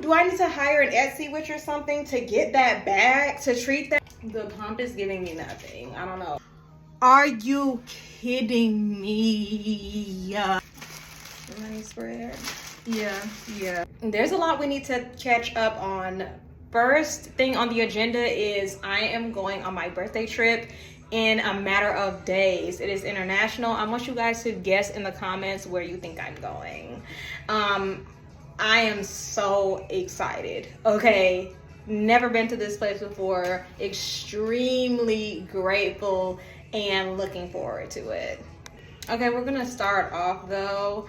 do I need to hire an Etsy witch or something to get that back, to treat that? The pump is giving me nothing. I don't know. Are you kidding me? Money spread. Yeah. There's a lot we need to catch up on. First thing on the agenda is I am going on my birthday trip in a matter of days. It is international. I want you guys to guess in the comments where you think I'm going. I am so excited. Okay, never been to this place before. Extremely grateful and looking forward to it. Okay, we're gonna start off though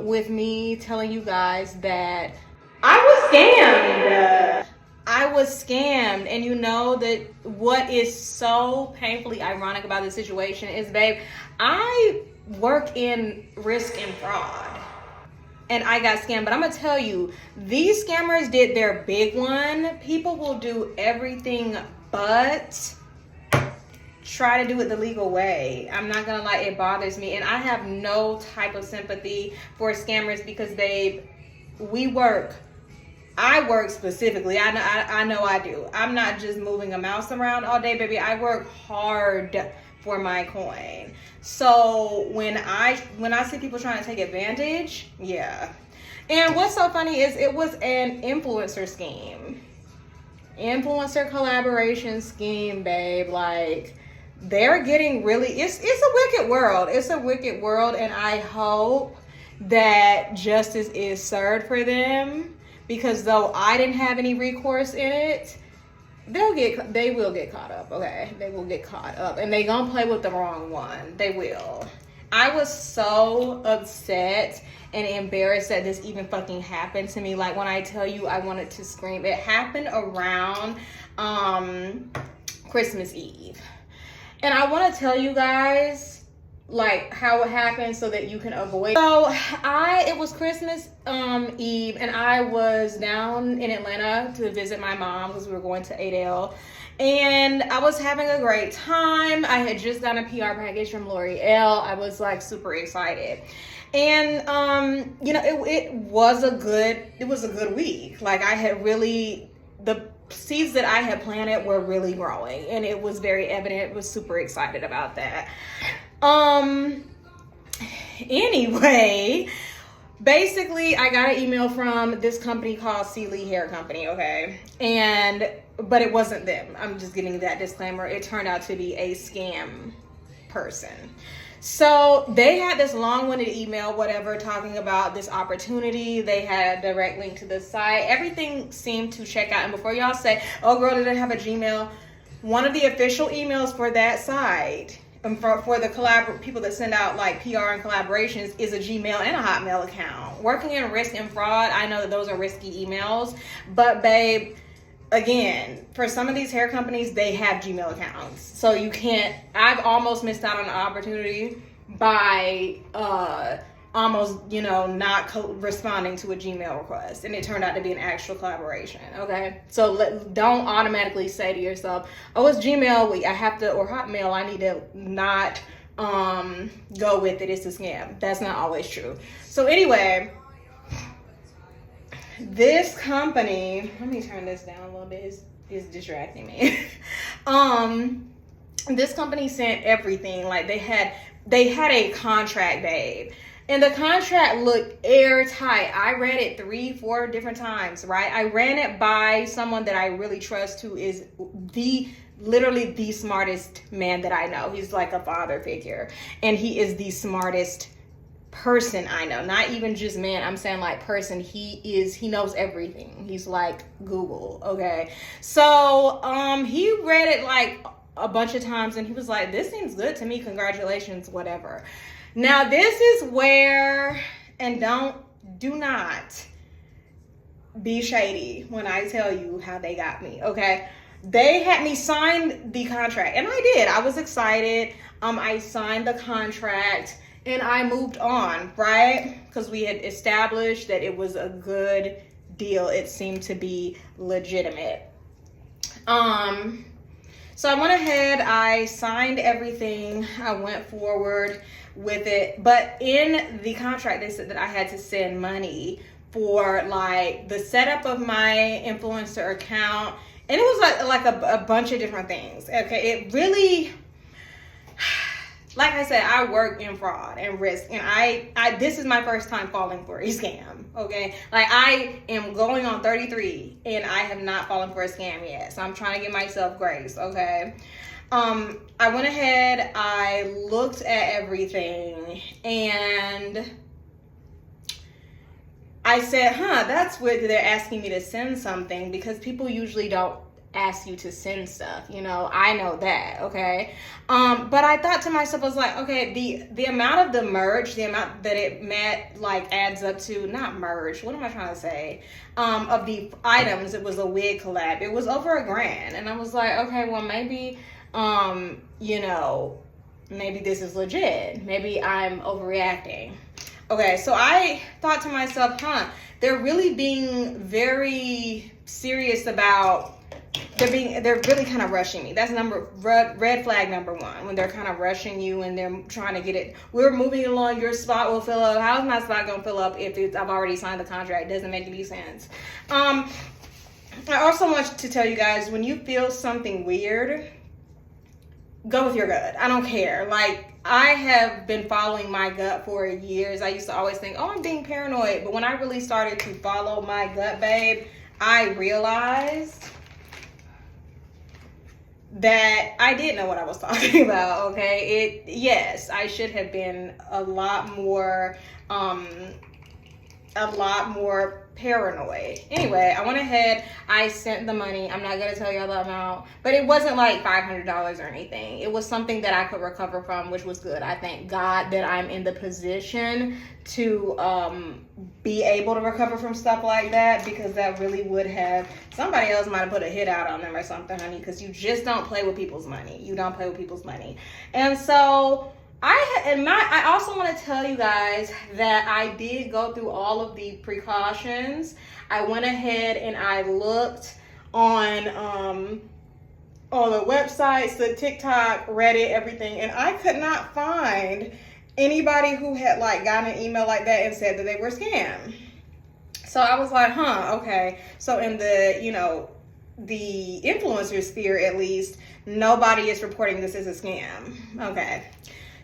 with me telling you guys that I was scammed. And you know that what is so painfully ironic about this situation is, babe, I work in risk and fraud and I got scammed. But I'm gonna tell you, these scammers did their big one. People will do everything but try to do it the legal way. I'm not gonna lie, it bothers me. And I have no type of sympathy for scammers because, babe, I work specifically. I know I do. I'm not just moving a mouse around all day, baby. I work hard for my coin. So when I see people trying to take advantage, yeah. And what's so funny is it was an influencer scheme. Influencer collaboration scheme, babe. Like, they're getting really, it's a wicked world. It's a wicked world, and I hope that justice is served for them, because though I didn't have any recourse in it, they will get caught up. Okay, they will get caught up, and they gonna play with the wrong one. They will. I was so upset and embarrassed that this even fucking happened to me. Like, when I tell you I wanted to scream, it happened around Christmas Eve. And I want to tell you guys like how it happened so that you can avoid. So it was Christmas Eve, and I was down in Atlanta to visit my mom because we were going to Adele, and I was having a great time. I had just gotten a PR package from L'Oreal. I was like super excited, and you know, it was a good week. Like, I had really, the seeds that I had planted were really growing, and it was very evident. It was super excited about that. Anyway, basically I got an email from this company called Sealy Hair Company, okay? But it wasn't them. I'm just giving that disclaimer. It turned out to be a scam person. So they had this long-winded email, whatever, talking about this opportunity. They had a direct link to the site. Everything seemed to check out. And before y'all say, oh girl, did I have a Gmail? One of the official emails for that site, for the people that send out like PR and collaborations, is a Gmail and a Hotmail account. Working in risk and fraud, I know that those are risky emails, but babe, again, for some of these hair companies, they have Gmail accounts. So you can't, I've almost missed out on the opportunity by almost, you know, not responding to a Gmail request, and it turned out to be an actual collaboration. Okay, so don't automatically say to yourself, oh, it's Gmail, I have to, or Hotmail, I need to not go with it, it's a scam. That's not always true. So anyway, this company, let me turn this down a little bit, it's distracting me. This company sent everything. Like, they had a contract, babe. And the contract looked airtight. I read it 3-4 different times, right? I ran it by someone that I really trust, who is literally the smartest man that I know. He's like a father figure, and he is the smartest person I know. Not even just man, I'm saying like person. He knows everything. He's like Google, okay? So he read it like a bunch of times, and he was like, this seems good to me, congratulations, whatever. Now, this is where, and do not be shady when I tell you how they got me, okay? They had me sign the contract, and I did. I was excited. I signed the contract, and I moved on, right? Because we had established that it was a good deal. It seemed to be legitimate. So I went ahead, I signed everything, I went forward with it, but in the contract they said that I had to send money for like the setup of my influencer account, and it was like a bunch of different things. Okay, it really, like I said, I work in fraud and risk, and I this is my first time falling for a scam. Okay, like I am going on 33 and I have not fallen for a scam yet, so I'm trying to give myself grace. Okay, I went ahead, I looked at everything, and I said, that's weird that they're asking me to send something, because people usually don't ask you to send stuff, you know, I know that, okay? But I thought to myself, I was like, okay, the amount of the merch, the amount that it met, like, adds up to, not merch, what am I trying to say? Of the items, it was a wig collab, it was over $1,000, and I was like, okay, well, maybe, you know, maybe this is legit, maybe I'm overreacting. Okay, so I thought to myself, they're really being very serious about, they're really kind of rushing me. That's red flag number one, when they're kind of rushing you and they're trying to get it. We're moving along, your spot will fill up. How is my spot gonna fill up if I've already signed the contract? It doesn't make any sense. I also want to tell you guys, when you feel something weird, go with your gut. I don't care. Like, I have been following my gut for years. I used to always think, oh, I'm being paranoid. But when I really started to follow my gut, babe, I realized that I did know what I was talking about, okay? Yes, I should have been a lot more paranoid. Anyway, I went ahead, I sent the money. I'm not gonna tell y'all the amount, but it wasn't like $500 or anything. It was something that I could recover from, which was good. I thank God that I'm in the position to be able to recover from stuff like that, because that really would have, somebody else might have put a hit out on them or something, honey, because you just don't play with people's money. You don't play with people's money. And so I also want to tell you guys that I did go through all of the precautions. I went ahead and I looked on the websites, the TikTok, Reddit, everything, and I could not find anybody who had like gotten an email like that and said that they were scammed. So I was like, okay. So in the, you know, the influencer sphere, at least, nobody is reporting this as a scam. Okay.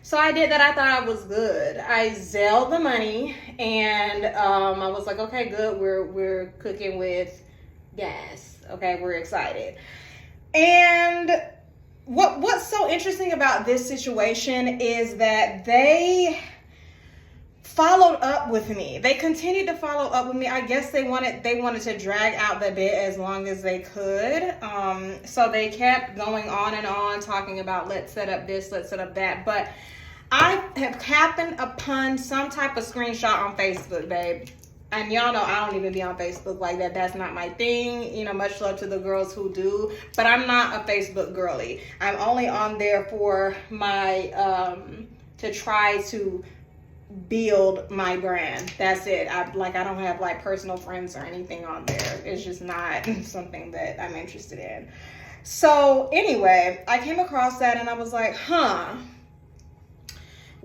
So I did that. I thought I was good. I Zelled the money, and I was like, okay, good. We're cooking with gas. Okay, we're excited. And what's so interesting about this situation is that they followed up with me. They continued to follow up with me. I guess they wanted to drag out the bit as long as they could. So they kept going on and on, talking about, let's set up this, let's set up that. But I have happened upon some type of screenshot on Facebook, babe. And y'all know I don't even be on Facebook like that. That's not my thing. You know, much love to the girls who do. But I'm not a Facebook girly. I'm only on there for my, to try to build my brand. That's it. I don't have like personal friends or anything on there. It's just not something that I'm interested in. So anyway, I came across that and I was like,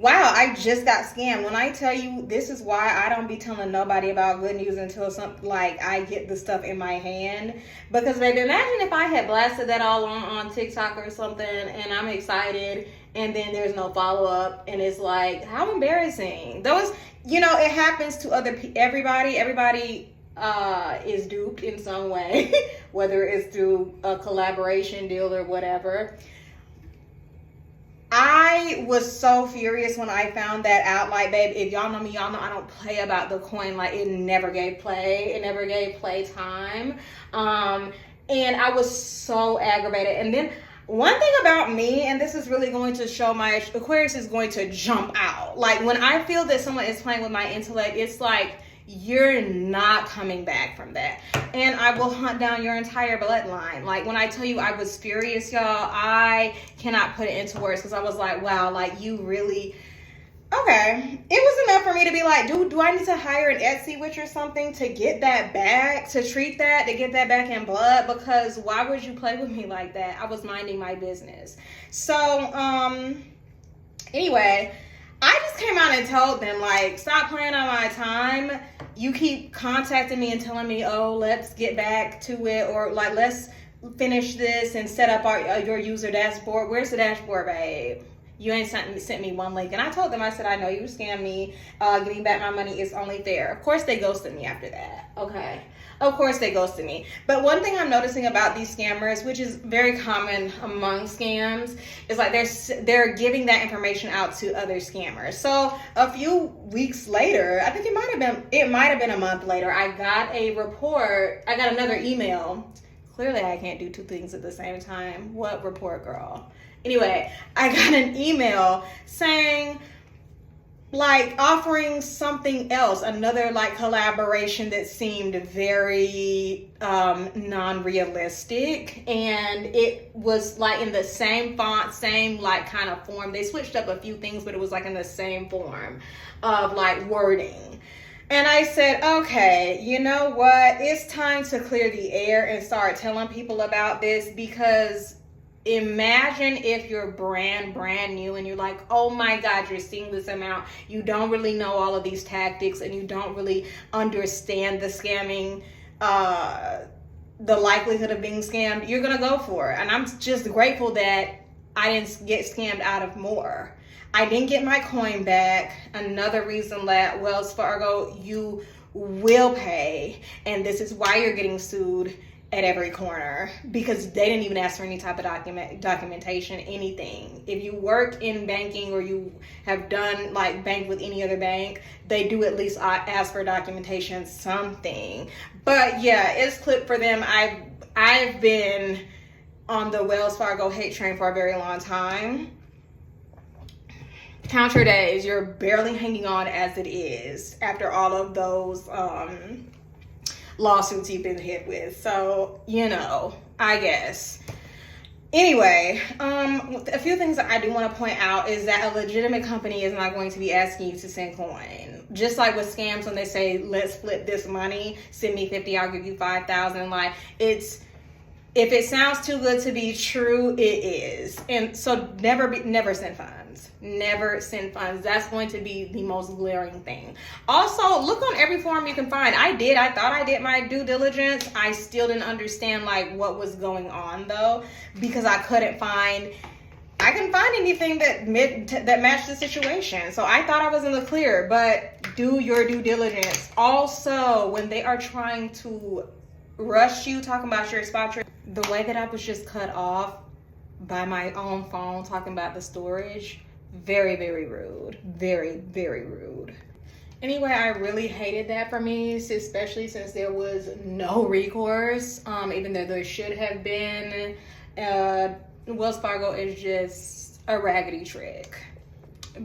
wow, I just got scammed. When I tell you, this is why I don't be telling nobody about good news until I get the stuff in my hand. Because baby, imagine if I had blasted that all on TikTok or something and I'm excited and then there's no follow-up, and it's like, how embarrassing. Those, you know, it happens to everybody is duped in some way, whether it's through a collaboration deal or whatever. I was so furious when I found that out. Like, babe, if y'all know me, y'all know I don't play about the coin. Like, it never gave play. It never gave play time. And I was so aggravated. And then one thing about me, and this is really going to show my Aquarius is going to jump out. Like, when I feel that someone is playing with my intellect, it's like, you're not coming back from that. And I will hunt down your entire bloodline. Like, when I tell you I was furious, y'all, I cannot put it into words, because I was like, wow, like, you really, okay. It was enough for me to be like, dude, do I need to hire an Etsy witch or something to get that back, to treat that, to get that back in blood? Because why would you play with me like that? I was minding my business. So, anyway, I just came out and told them, like, stop playing on my time. You keep contacting me and telling me, oh, let's get back to it, or like, let's finish this and set up your user dashboard. Where's the dashboard, babe? You ain't sent me one link. And I told them, I said, I know you scammed me. Getting back my money is only fair. Of course they ghosted me after that. Okay. Of course they ghosted me. But one thing I'm noticing about these scammers, which is very common among scams, is like they're giving that information out to other scammers. So a few weeks later, I think it might have been a month later, I got another email. Clearly I can't do two things at the same time. What report, girl? Anyway, I got an email saying, like, offering something else, another like collaboration that seemed very non-realistic, and it was like in the same font, same like kind of form. They switched up a few things, but it was like in the same form of like wording. And I said, okay, you know what? It's time to clear the air and start telling people about this, because imagine if you're brand new and you're like, oh my God, you're seeing this amount. You don't really know all of these tactics and you don't really understand the scamming, the likelihood of being scammed. You're going to go for it. And I'm just grateful that I didn't get scammed out of more. I didn't get my coin back. Another reason that Wells Fargo, you will pay. And this is why you're getting sued at every corner, because they didn't even ask for any type of documentation, anything. If you work in banking or you have done like bank with any other bank, they do at least ask for documentation, something. But yeah, it's clipped for them. I've been on the Wells Fargo hate train for a very long time. Count your days. You're barely hanging on as it is after all of those lawsuits you've been hit with. So, you know, I guess. Anyway, a few things that I do want to point out is that a legitimate company is not going to be asking you to send coin. Just like with scams, when they say, let's flip this money, send me 50, I'll give you 5,000. Like, if it sounds too good to be true, it is. And so never send funds. Never send funds. That's going to be the most glaring thing. Also, look on every form you can find. I thought I did my due diligence. I still didn't understand like what was going on though, because I couldn't find anything that matched the situation. So I thought I was in the clear, but do your due diligence. Also, when they are trying to rush you, talking about your spot, the way that I was just cut off by my own phone talking about the storage, very, very rude. Very, very rude. Anyway, I really hated that for me, especially since there was no recourse, even though there should have been. Wells Fargo is just a raggedy trick.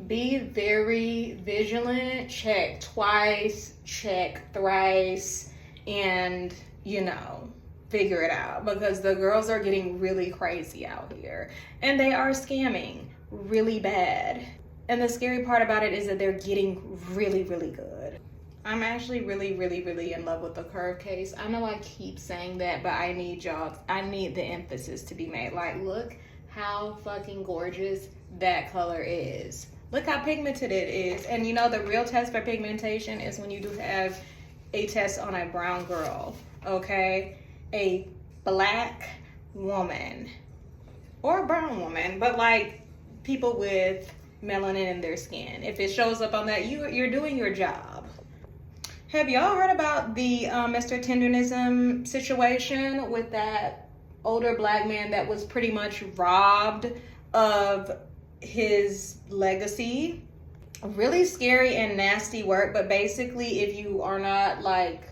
Be very vigilant. Check twice, check thrice, and, you know, figure it out, because the girls are getting really crazy out here and they are scamming really bad. And the scary part about it is that they're getting really, really good. I'm actually really, really, really in love with the curve case. I know I keep saying that, but I need the emphasis to be made. Like, look how fucking gorgeous that color is. Look how pigmented it is. And you know, the real test for pigmentation is when you do have a test on a brown girl, okay? A black woman or a brown woman, but like people with melanin in their skin. If it shows up on that, you're doing your job. Have y'all heard about the Mr. Tendernism situation with that older black man that was pretty much robbed of his legacy? Really scary and nasty work, but basically if you are not like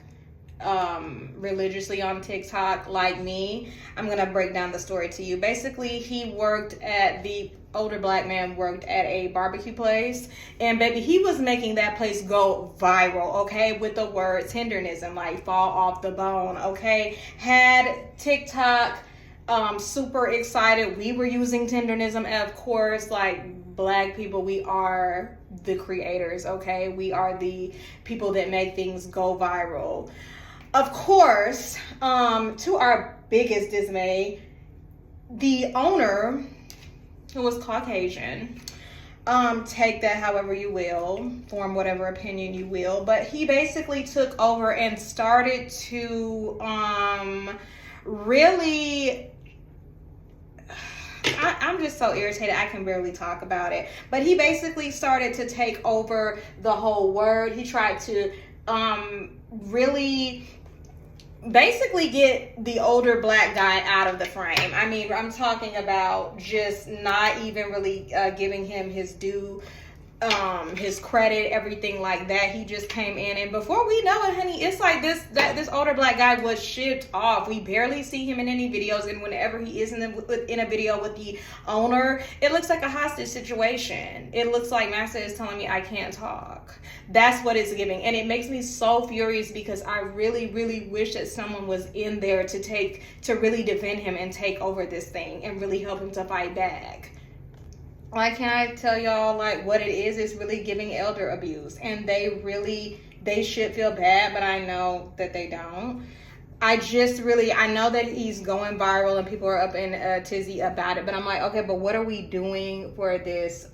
religiously on TikTok like me, I'm gonna break down the story to you. Basically, the older black man worked at a barbecue place, and baby, he was making that place go viral, okay, with the word tendernism, like fall off the bone, okay? Had TikTok super excited. We were using tendernism, and of course, like black people, we are the creators, okay? We are the people that make things go viral. Of course, to our biggest dismay, the owner, who was Caucasian, take that however you will, form whatever opinion you will, but he basically took over and started to really, I'm just so irritated I can barely talk about it, but he basically started to take over the whole word. He tried to really basically get the older black guy out of the frame. I mean, I'm talking about just not even really giving him his due, his credit, everything like that. He just came in, and before we know it, honey, it's like this older black guy was shipped off. We barely see him in any videos, and whenever he is in a video with the owner, it looks like a hostage situation. It looks like Massa is telling me I can't talk. That's what it's giving, and it makes me so furious because I really, really wish that someone was in there to really defend him and take over this thing and really help him to fight back. Like, can I tell y'all, like, what it is? It's really giving elder abuse, and they should feel bad, but I know that they don't. I know that he's going viral and people are up in a tizzy about it, but I'm like, okay, but what are we doing for this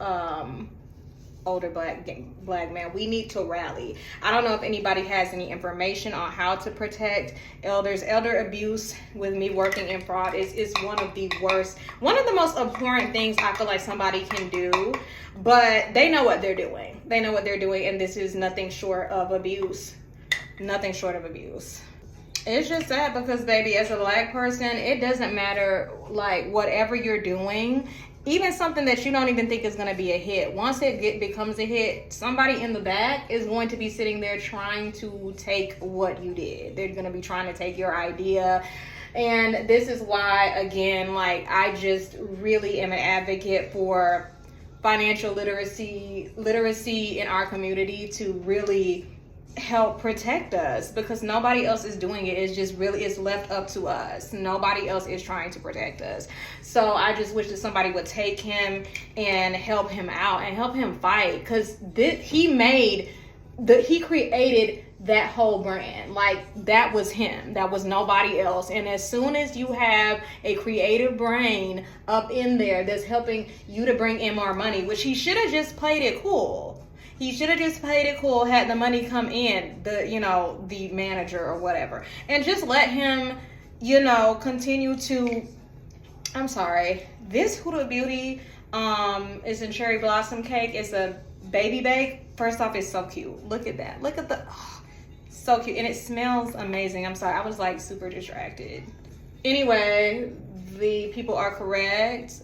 older black man? We need to rally. I don't know if anybody has any information on how to protect elders. Elder abuse, with me working in fraud, is one of the worst, one of the most abhorrent things I feel like somebody can do, but they know what they're doing. They know what they're doing, and this is nothing short of abuse. Nothing short of abuse. It's just sad because, baby, as a black person, it doesn't matter, like, whatever you're doing, even something that you don't even think is going to be a hit. Once it becomes a hit, somebody in the back is going to be sitting there trying to take what you did. They're going to be trying to take your idea. And this is why, again, like, I just really am an advocate for financial literacy in our community to really help protect us, because nobody else is doing it. It's left up to us. Nobody else is trying to protect us. So I just wish that somebody would take him and help him out and help him fight, because he created that whole brand. Like, that was him. That was nobody else. And as soon as you have a creative brain up in there that's helping you to bring in more money, which he should have just played it cool. He should have just played it cool, had the money come in, the manager or whatever, and just let him, continue to, I'm sorry, this Huda Beauty is in Cherry Blossom Cake. It's a baby bake. First off, it's so cute. Look at that. Look at so cute. And it smells amazing. I'm sorry, I was like super distracted. Anyway, the people are correct.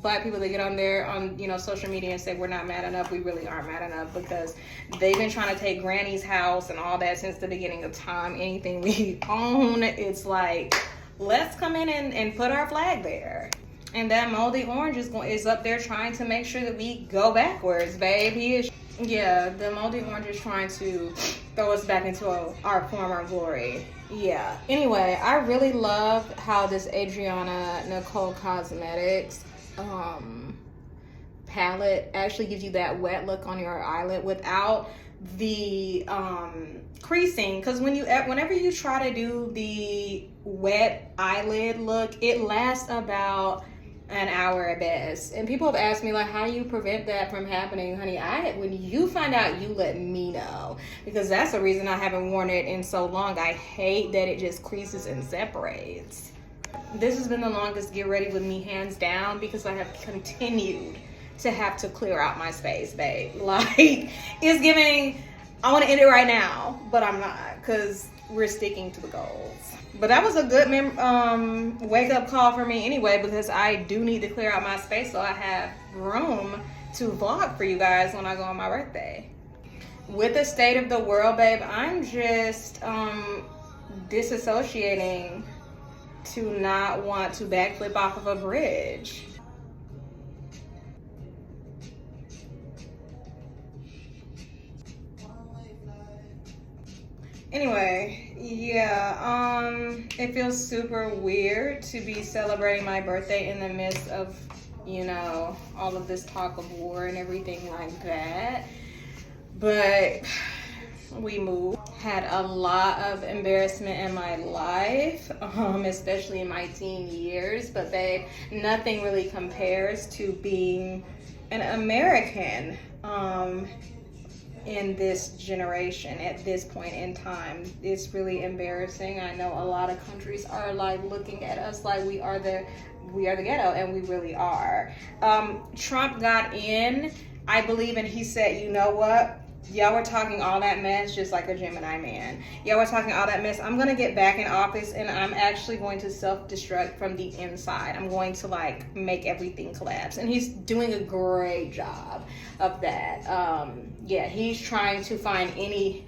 Black people that get on there on social media and say we're not mad enough, we really aren't mad enough, because they've been trying to take Granny's house and all that since the beginning of time. Anything we own, it's like, let's come in and put our flag there. And that moldy orange is up there trying to make sure that we go backwards, babe. The moldy orange is trying to throw us back into our former glory. Yeah. Anyway, I really love how this Adriana Nicole Cosmetics palette actually gives you that wet look on your eyelid without the creasing, because whenever you try to do the wet eyelid look, it lasts about an hour at best. And people have asked me, like, how do you prevent that from happening? Honey, when you find out, you let me know, because that's the reason I haven't worn it in so long. I hate that it just creases and separates. This has been the longest get ready with me, hands down, because I have continued to have to clear out my space, babe. Like, it's giving, I want to end it right now, but I'm not, because we're sticking to the goals. But that was a good wake-up call for me anyway, because I do need to clear out my space so I have room to vlog for you guys when I go on my birthday. With the state of the world, babe, I'm just disassociating to not want to backflip off of a bridge. Anyway, yeah, it feels super weird to be celebrating my birthday in the midst of, all of this talk of war and everything like that. But we moved. Had a lot of embarrassment in my life, especially in my teen years. But babe, nothing really compares to being an American in this generation at this point in time. It's really embarrassing. I know a lot of countries are like looking at us like we are the ghetto, and we really are. Trump got in, I believe, and he said, you know what? Y'all were talking all that mess, just like a Gemini man. Y'all were talking all that mess. I'm going to get back in office, and I'm actually going to self-destruct from the inside. I'm going to like make everything collapse. And he's doing a great job of that. Yeah, he's trying to find any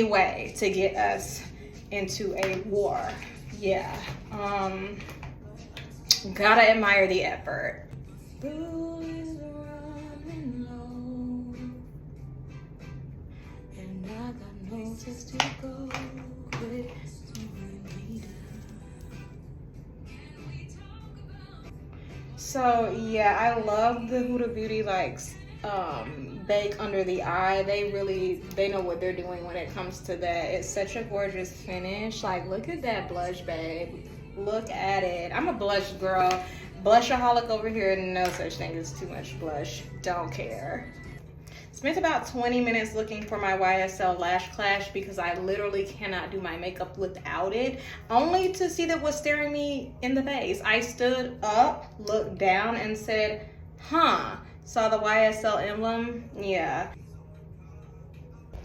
way to get us into a war. Yeah. Gotta admire the effort. To go with so yeah, I love the Huda Beauty like bake under the eye. They know what they're doing when it comes to that. It's such a gorgeous finish. Like, look at that blush, babe. Look at it. I'm a blush girl. Blushaholic over here. No such thing as too much blush. Don't care. Spent about 20 minutes looking for my YSL Lash Clash because I literally cannot do my makeup without it, only to see that what's staring me in the face. I stood up, looked down, and said, huh, saw the YSL emblem? Yeah.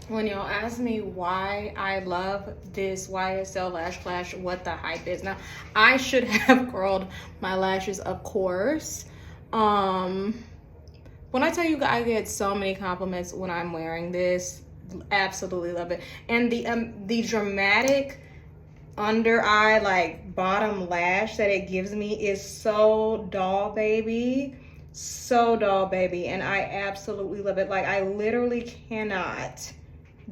When y'all ask me why I love this YSL Lash Clash, what the hype is. Now, I should have curled my lashes, of course. When I tell you, I get so many compliments when I'm wearing this. Absolutely love it. And the dramatic under eye, like bottom lash that it gives me is so doll baby. So doll baby. And I absolutely love it. Like, I literally cannot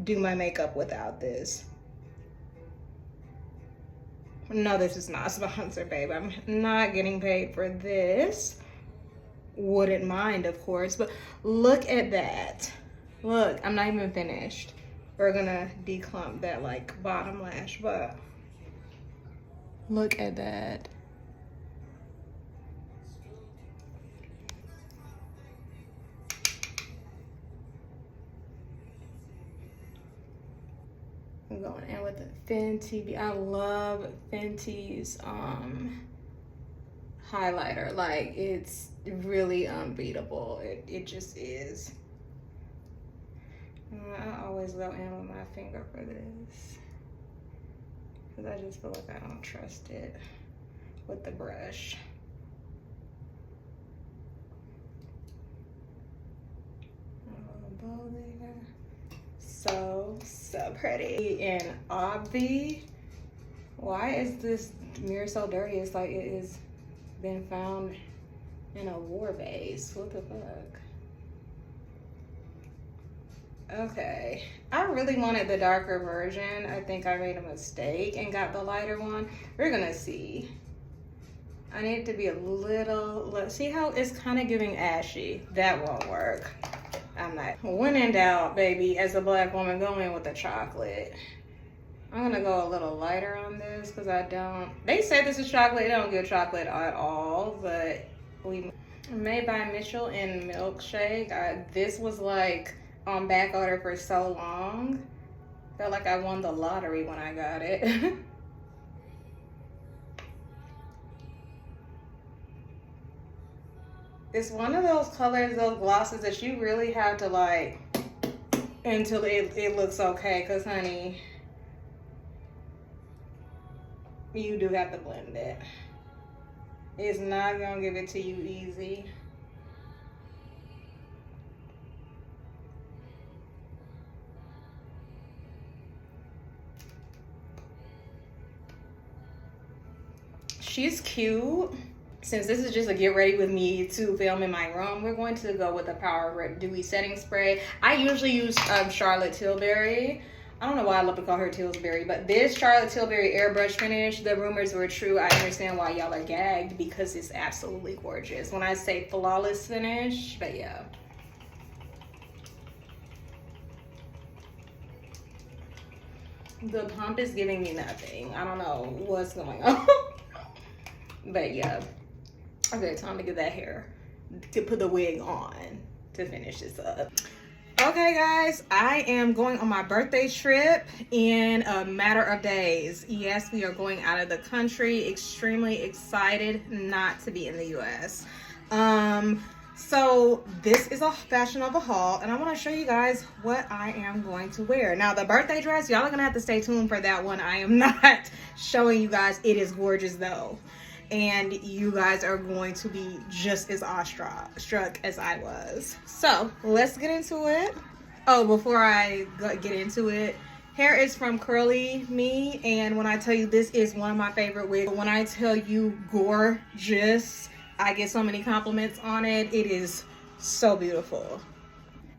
do my makeup without this. No, this is not sponsored, babe. I'm not getting paid for this. Wouldn't mind, of course, but look at that. Look, I'm not even finished. We're gonna declump that like bottom lash, but look at that. I'm going in with the Fenty. I love Fenty's highlighter. Like, it's really unbeatable. It just is. I always go in with my finger for this because I just feel like I don't trust it with the brush. Bow there. So pretty. And obvi, why is this mirror so dirty? It's like it is been found in a war base. What the fuck? Okay, I really wanted the darker version. I think I made a mistake and got the lighter one. We're gonna see. I need to be a little, see how it's kind of giving ashy. That won't work. I'm not. When in doubt, baby, as a black woman, go in with the chocolate. I'm gonna go a little lighter on this because I don't, they say this is chocolate. It don't give chocolate at all, but we made by Mitchell in Milkshake. This was like on back order for so long. Felt like I won the lottery when I got it. It's one of those colors, those glosses that you really have to like until it looks okay, because honey, you do have to blend it. It's not gonna give it to you easy. She's cute. Since this is just a get ready with me to film in my room, we're going to go with the Power Grip Dewy Setting Spray. I usually use Charlotte Tilbury. I don't know why I love to call her Tilbury, but this Charlotte Tilbury airbrush finish, the rumors were true. I understand why y'all are gagged because it's absolutely gorgeous. When I say flawless finish, but yeah. The pump is giving me nothing. I don't know what's going on. But yeah. Okay, time to get that hair to put the wig on to finish this up. Okay guys, I am going on my birthday trip in a matter of days. Yes, we are going out of the country. Extremely excited not to be in the US. So this is a Fashion Nova haul, and I want to show you guys what I am going to wear. Now the birthday dress, y'all are gonna have to stay tuned for that one. I am not showing you guys. It is gorgeous though, and you guys are going to be just as awestruck as I was. So let's get into it. Oh, before I get into it, hair is from Curly Me, and when I tell you this is one of my favorite wigs, when I tell you gorgeous, I get so many compliments on it. It is so beautiful.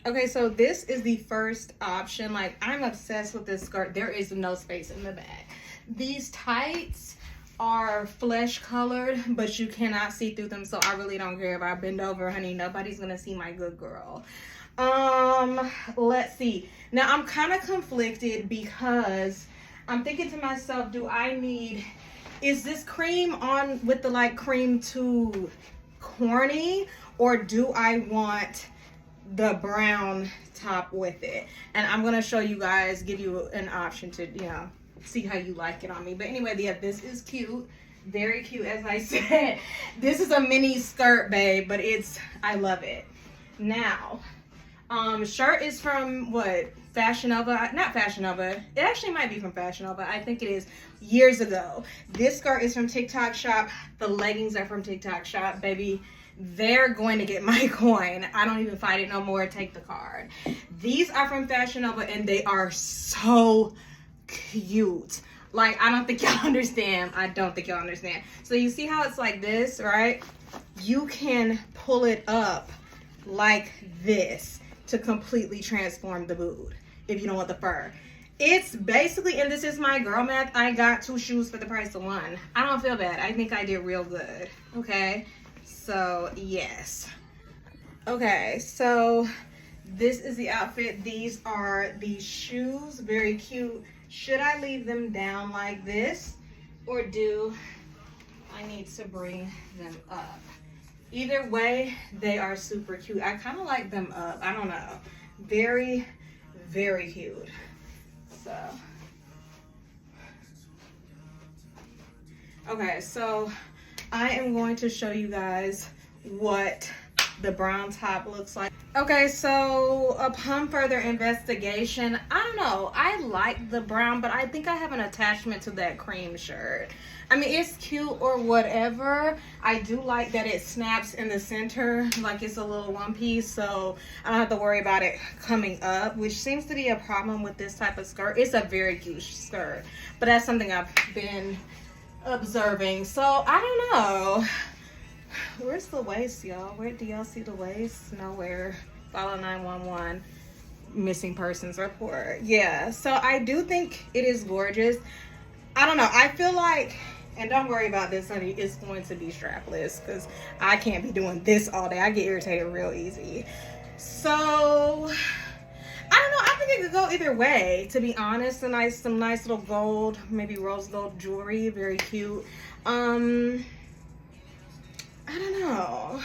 Okay, so this is the first option. Like, I'm obsessed with this skirt. There is no space in the back. These tights are flesh colored, but you cannot see through them, so I really don't care if I bend over, honey. Nobody's gonna see my good girl. Let's see. Now I'm kind of conflicted because I'm thinking to myself, is this cream on with the like cream too corny, or do I want the brown top with it? And I'm gonna show you guys, give you an option to, you know, see how you like it on me. But anyway, yeah, this is cute, very cute. As I said, this is a mini skirt, babe, but I love it. Now shirt is from what, Fashion Nova? Not Fashion Nova, it actually might be from Fashion Nova. I think it is, years ago. This skirt is from TikTok Shop. The leggings are from TikTok Shop, baby. They're going to get my coin. I don't even fight it no more. Take the card. These are from Fashion Nova, and they are so cute. Like, I don't think y'all understand. I don't think y'all understand. So you see how it's like this, right? You can pull it up like this to completely transform the boot if you don't want the fur. It's basically, and this is my girl math, I got 2 shoes for the price of 1. I don't feel bad. I think I did real good. Okay, so yes. Okay, so this is the outfit. These are the shoes, very cute. Should I leave them down like this, or do I need to bring them up? Either way, they are super cute. I kind of like them up. I don't know. Very, very cute. So, okay, so I am going to show you guys what the brown top looks like. Okay, so upon further investigation, I don't know, I like the brown, but I think I have an attachment to that cream shirt. I mean, it's cute or whatever. I do like that it snaps in the center like it's a little one piece, so I don't have to worry about it coming up, which seems to be a problem with this type of skirt. It's a very cute skirt, but that's something I've been observing. So I don't know. Where's the waist, y'all? Where do y'all see the waist? Nowhere. Follow 911 missing persons report. Yeah, so I do think it is gorgeous. I don't know, I feel like, and don't worry about this, honey, it's going to be strapless because I can't be doing this all day. I get irritated real easy. So I don't know, I think it could go either way, to be honest. Some nice little gold, maybe rose gold jewelry, very cute. I don't know.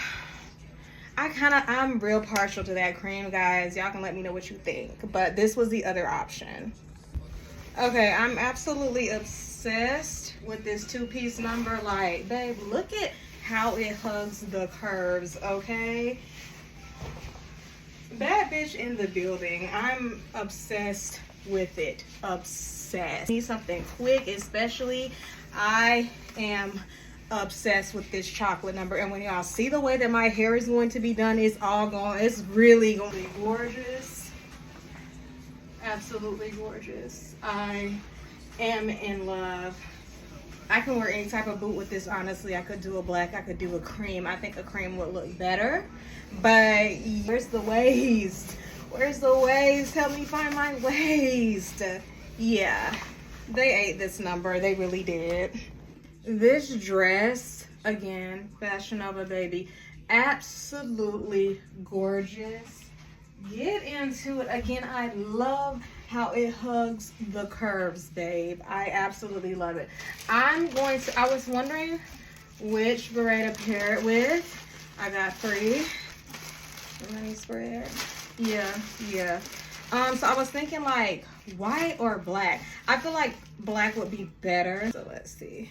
I'm real partial to that cream, guys. Y'all can let me know what you think. But this was the other option. Okay, I'm absolutely obsessed with this 2-piece number. Like, babe, look at how it hugs the curves, okay? Bad bitch in the building. I'm obsessed with it. Obsessed. Need something quick, especially. I am obsessed with this chocolate number, and when y'all see the way that my hair is going to be done, it's really going to be gorgeous. Absolutely gorgeous. I am in love. I can wear any type of boot with this, honestly. I could do a black, I could do a cream. I think a cream would look better, but where's the waist? Where's the waist? Help me find my waist. Yeah, they ate this number. They really did. This dress, again, Fashion Nova, baby, absolutely gorgeous. Get into it. Again, I love how it hugs the curves, babe. I absolutely love it. I was wondering which beret to pair it with. I got 3. Let me spread. Yeah. So I was thinking like white or black. I feel like black would be better. So let's see.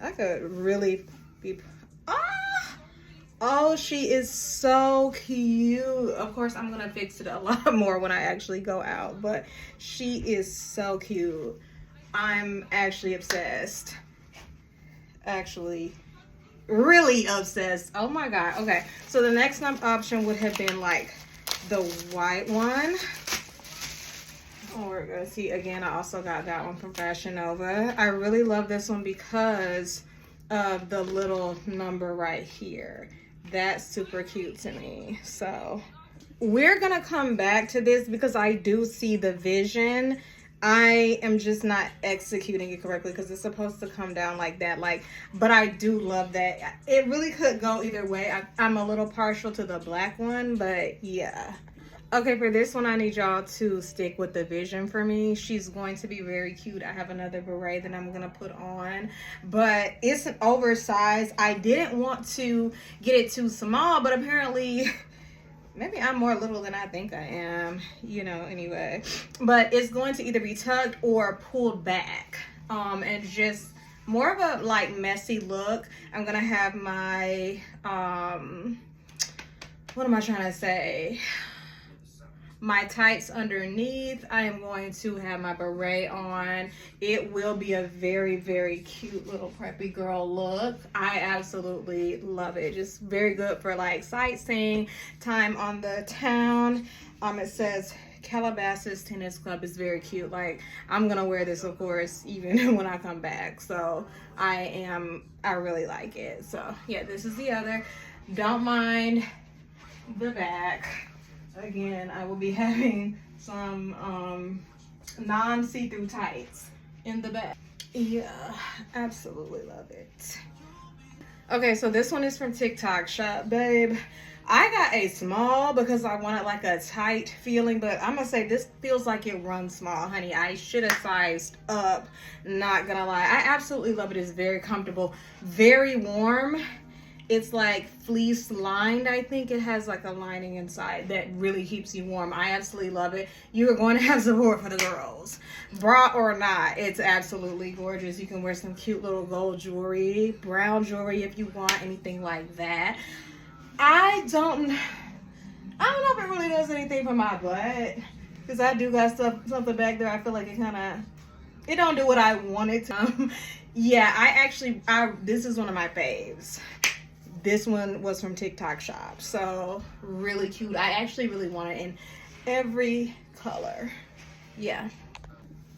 I could really be. Oh, she is so cute. Of course, I'm gonna fix it a lot more when I actually go out, but she is so cute. I'm actually obsessed. Actually, really obsessed. Oh my god. Okay, so the next option would have been like the white one. Oh, we're gonna see again. I also got that one from Fashion Nova. I really love this one because of the little number right here. That's super cute to me. So we're gonna come back to this because I do see the vision. I am just not executing it correctly because it's supposed to come down like that. But I do love that. It really could go either way. I'm a little partial to the black one, but yeah. Okay, for this one, I need y'all to stick with the vision for me. She's going to be very cute. I have another beret that I'm going to put on, but it's an oversized. I didn't want to get it too small, but apparently maybe I'm more little than I think I am, you know, anyway. But it's going to either be tucked or pulled back, and just more of a like messy look. I'm going to have my, what am I trying to say? My tights underneath. I am going to have my beret on. It will be a very, very cute little preppy girl look. I absolutely love it. Just very good for like sightseeing, time on the town. It says Calabasas Tennis Club is very cute. Like, I'm gonna wear this, of course, even when I come back. So I really like it. So yeah, this is the other. Don't mind the back. Again, I will be having some non-see-through tights in the back. Yeah, absolutely love it. Okay, so this one is from TikTok Shop, babe. I got a small because I wanted like a tight feeling, but I'm gonna say this feels like it runs small, honey. I should have sized up, not gonna lie. I absolutely love it. It's very comfortable, very warm. It's like fleece lined. I think it has like a lining inside that really keeps you warm. I absolutely love it. You are going to have support for the girls. Bra or not, it's absolutely gorgeous. You can wear some cute little gold jewelry, brown jewelry if you want, anything like that. I don't know if it really does anything for my butt, because I do got something back there. I feel like it don't do what I want it to. Yeah, this is one of my faves. This one was from TikTok Shop, so really cute. I actually really want it in every color. Yeah.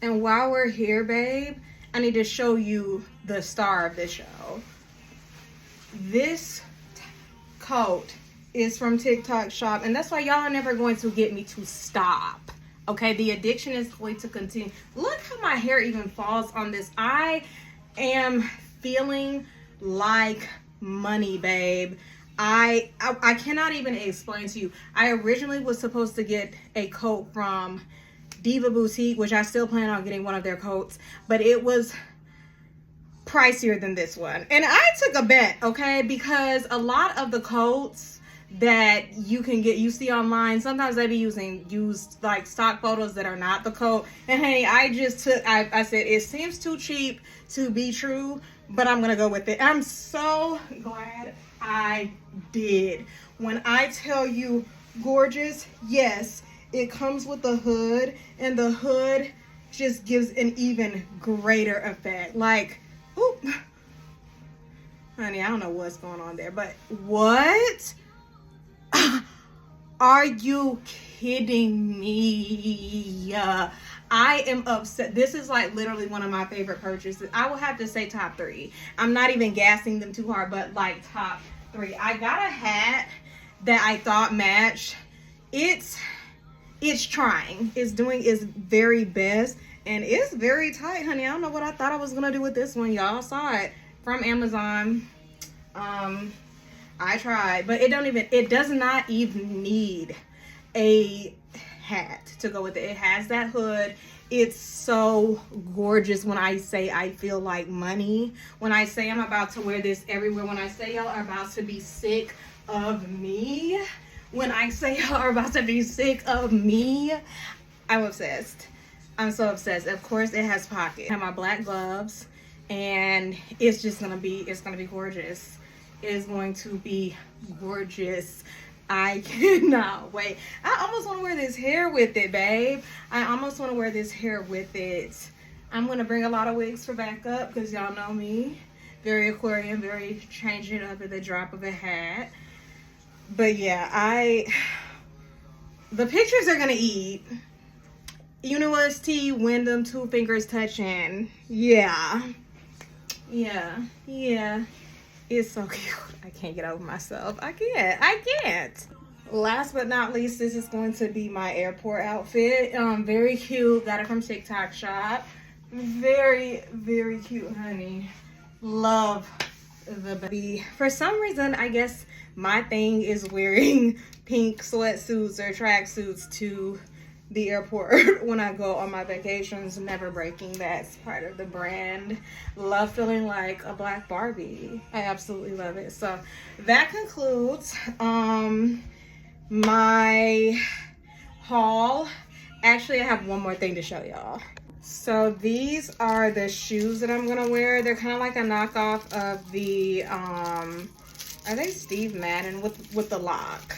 And while we're here, babe, I need to show you the star of this show. This coat is from TikTok Shop, and that's why y'all are never going to get me to stop. Okay, the addiction is going to continue. Look how my hair even falls on this. I am feeling like money, babe. I cannot even explain to you. I originally was supposed to get a coat from Diva Boutique, which I still plan on getting one of their coats, but it was pricier than this one. And I took a bet, okay, because a lot of the coats that you see online, sometimes they be used like stock photos that are not the coat. And hey, I said it seems too cheap to be true, but I'm gonna go with it. I'm so glad I did. When I tell you gorgeous, yes, it comes with the hood, and the hood just gives an even greater effect. Like, oop, honey, I don't know what's going on there, but what? Are you kidding me? I am upset. This is like literally one of my favorite purchases. I will have to say top 3. I'm not even gassing them too hard, but like top 3. I got a hat that I thought matched. It's trying. It's doing its very best, and it's very tight, honey. I don't know what I thought I was gonna do with this one. Y'all saw it from Amazon. I tried, but it does not even need a hat to go with it. It has that hood. It's so gorgeous. When I say I feel like money, when I say I'm about to wear this everywhere, when I say y'all are about to be sick of me, when I say y'all are about to be sick of me, I'm obsessed. I'm so obsessed. Of course it has pockets. I have my black gloves, and it's just gonna be, it's gonna be gorgeous. It is going to be gorgeous. I cannot wait. I almost want to wear this hair with it, babe. I almost want to wear this hair with it. I'm going to bring a lot of wigs for backup because y'all know me. Very Aquarian, very changing it up at the drop of a hat. But yeah, the pictures are going to eat. University, Wyndham, 2 fingers touching. Yeah. It's so cute. I can't get over myself. I can't. Last but not least, this is going to be my airport outfit. Very cute. Got it from TikTok shop. Very, very cute, honey. Love the baby. For some reason, I guess my thing is wearing pink sweatsuits or tracksuits to the airport when I go on my vacations. Never breaking. That's part of the brand. Love feeling like a black Barbie. I absolutely love it. So that concludes my haul. Actually, I have one more thing to show y'all. So these are the shoes that I'm gonna wear. They're kind of like a knockoff of the I think Steve Madden with the lock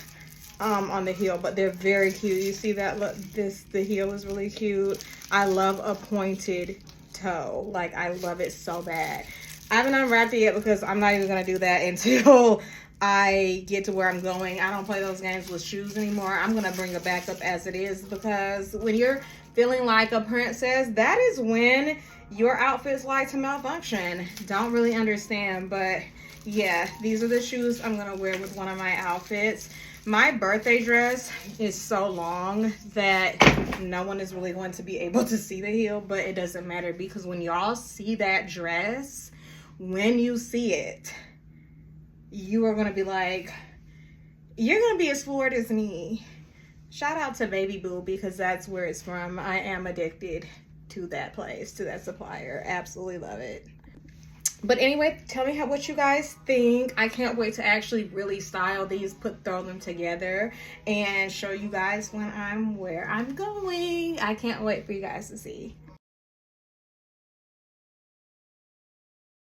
on the heel, but they're very cute. You see that? Look, the heel is really cute. I love a pointed toe. Like, I love it so bad. I haven't unwrapped it yet because I'm not even gonna do that until I get to where I'm going. I don't play those games with shoes anymore. I'm gonna bring it back up as it is, because when you're feeling like a princess, that is when your outfit's like to malfunction. Don't really understand, but yeah, these are the shoes I'm gonna wear with one of my outfits. My birthday dress is so long that no one is really going to be able to see the heel, but it doesn't matter, because when y'all see that dress, when you see it, you are going to be like, you're going to be as floored as me. Shout out to Baby Boo, because that's where it's from. I am addicted to that place, to that supplier. Absolutely love it. But anyway, tell me what you guys think. I can't wait to actually really style these, throw them together, and show you guys when I'm where I'm going. I can't wait for you guys to see.